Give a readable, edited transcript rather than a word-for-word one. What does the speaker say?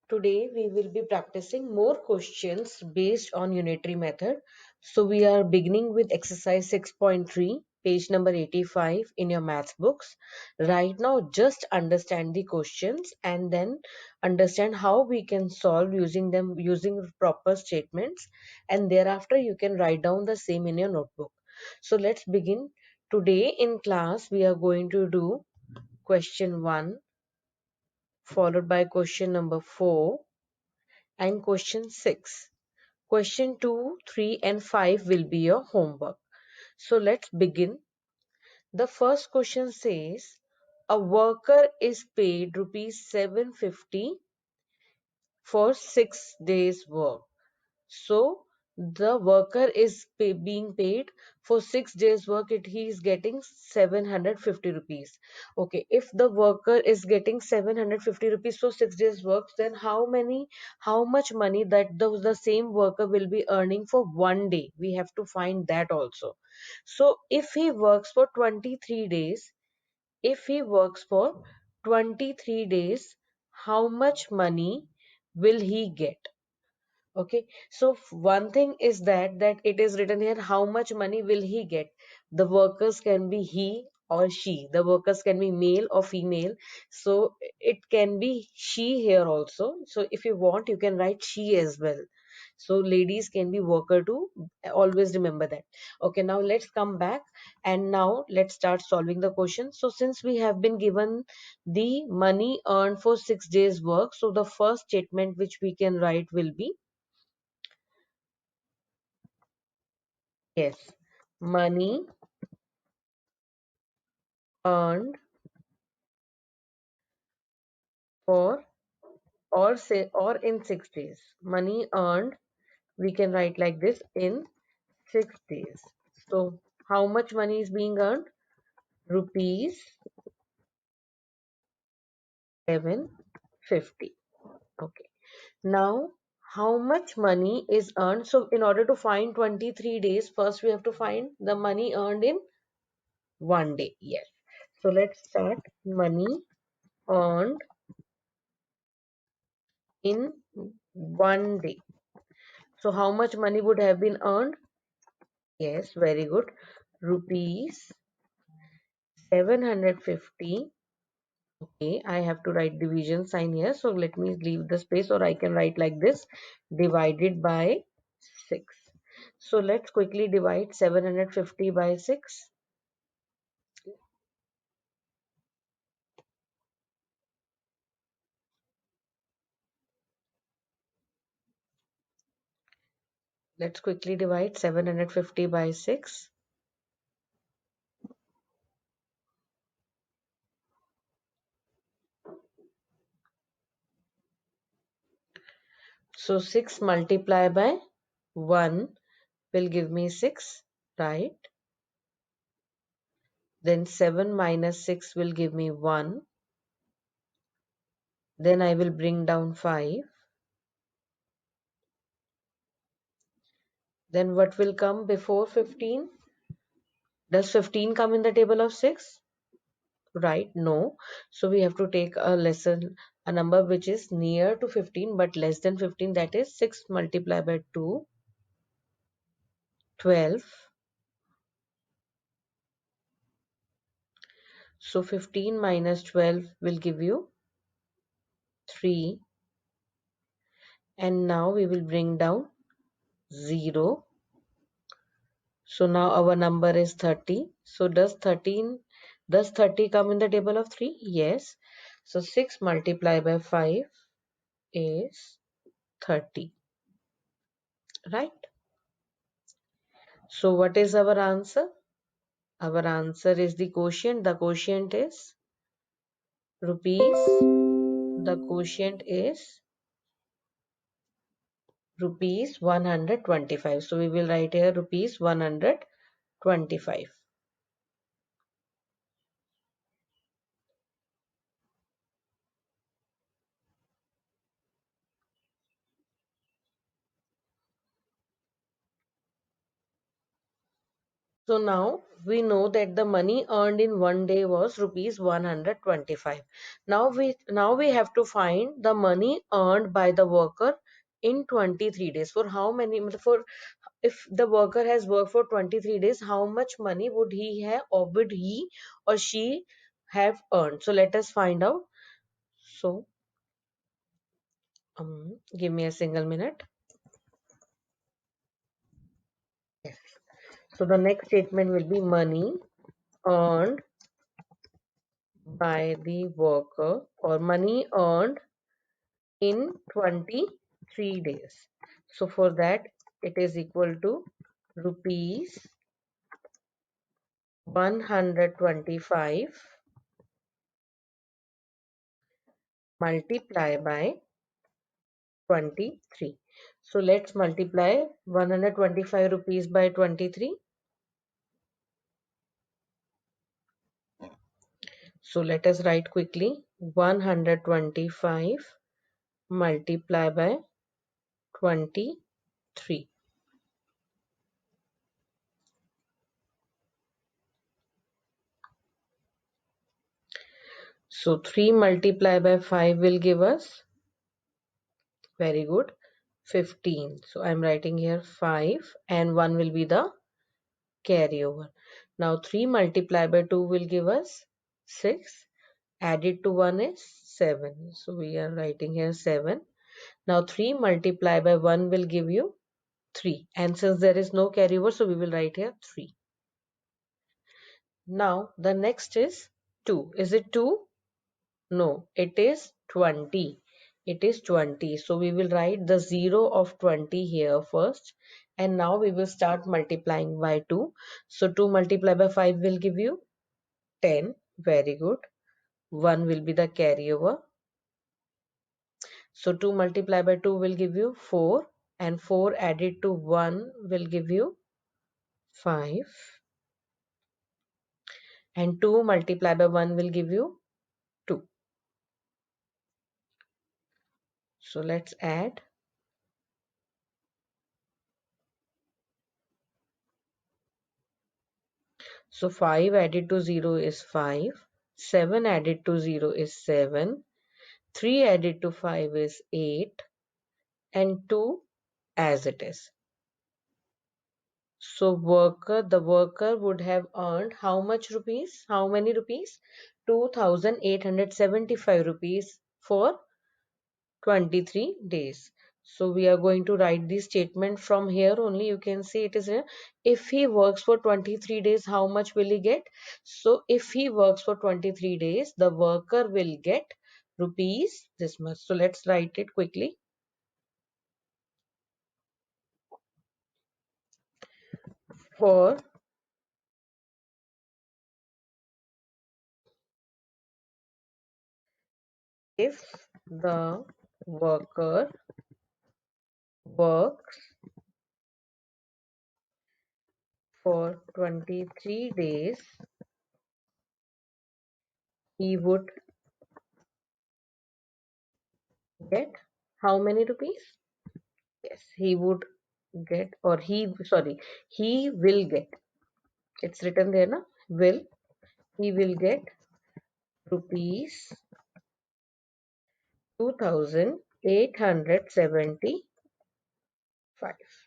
Today we will be practicing more questions based on unitary method. So we are beginning with exercise 6.3, page number 85 in your maths books. Right now just understand the questions and then understand how we can solve using proper statements, and thereafter you can write down the same in your notebook. So let's begin. Today in class we are going to do question 1 followed by question number 4 and question 6. Question 2, 3 and 5 will be your homework. So let's begin. The first question says a worker is paid rupees 750 for 6 days work. So the worker is being paid for 6 days work. He is getting 750 rupees. Okay, if the worker is getting 750 rupees for 6 days work, then how much money that the same worker will be earning for one day? We have to find that also. So if he works for 23 days, if he works for 23 days, how much money will he get? Okay, so one thing is that it is written here how much money will he get. The workers can be he or she. The workers can be male or female. So it can be she here also. So if you want, you can write she as well. So ladies can be worker too. Always remember that. Okay, now let's come back and now let's start solving the question. So since we have been given the money earned for 6 days work, so the first statement which we can write will be yes, money earned for or say or in 6 days. Money earned, we can write like this in 6 days. So how much money is being earned? Rupees 750. Okay. Now how much money is earned? So in order to find 23 days, first we have to find the money earned in one day. Yes. So let's start. Money earned in one day. So how much money would have been earned? Yes, very good. Rupees 750. Okay, I have to write division sign here. So let me leave the space, or I can write like this, divided by 6. So let's quickly divide 750 by 6. Let's quickly divide 750 by 6. So 6 multiplied by 1 will give me 6, right? Then 7 minus 6 will give me 1. Then I will bring down 5. Then what will come before 15? Does 15 come in the table of 6? Right? No. So we have to take a number which is near to 15 but less than 15. That is 6 multiplied by 2, 12. So 15 minus 12 will give you 3. And now we will bring down 0. So now our number is 30. So does 30 come in the table of 3? Yes. So 6 multiplied by 5 is 30. Right? So what is our answer? Our answer is the quotient. The quotient is rupees. The quotient is rupees 125. So we will write here rupees 125. So now we know that the money earned in one day was rupees 125. Now we have to find the money earned by the worker in 23 days. For how many, for if the worker has worked for 23 days, how much money would he have, or would he or she have earned? So let us find out. So give me a single minute. Yes. So the next statement will be money earned by the worker, or money earned in 23 days. So for that, it is equal to rupees 125 multiply by 23. So let's multiply 125 rupees by 23. So let us write quickly 125 multiply by 23. So 3 multiply by 5 will give us, very good, 15. So I'm writing here 5 and 1 will be the carryover. Now 3 multiply by 2 will give us 6. Added to 1 is 7. So we are writing here 7. Now 3 multiply by 1 will give you 3. And since there is no carryover, so we will write here 3. Now the next is 2. Is it 2? No, it is 20. It is 20. So we will write the 0 of 20 here first. And now we will start multiplying by 2. So 2 multiplied by 5 will give you 10. Very good. 1 will be the carryover. So 2 multiplied by 2 will give you 4. And 4 added to 1 will give you 5. And 2 multiplied by 1 will give you 2. So let's add. So 5 added to 0 is 5. 7 added to 0 is 7. 3 added to 5 is 8. And 2 as it is. So the worker would have earned how much rupees? How many rupees? 2,875 rupees for 23 days. So we are going to write the statement from here only. You can see it is here. If he works for 23 days, how much will he get? So if he works for 23 days, the worker will get rupees this much. So let's write it quickly. For if the worker works for 23 days, he would get how many rupees? Yes, he would get, or he will get. It's written there, na? Will. He will get rupees 2,875.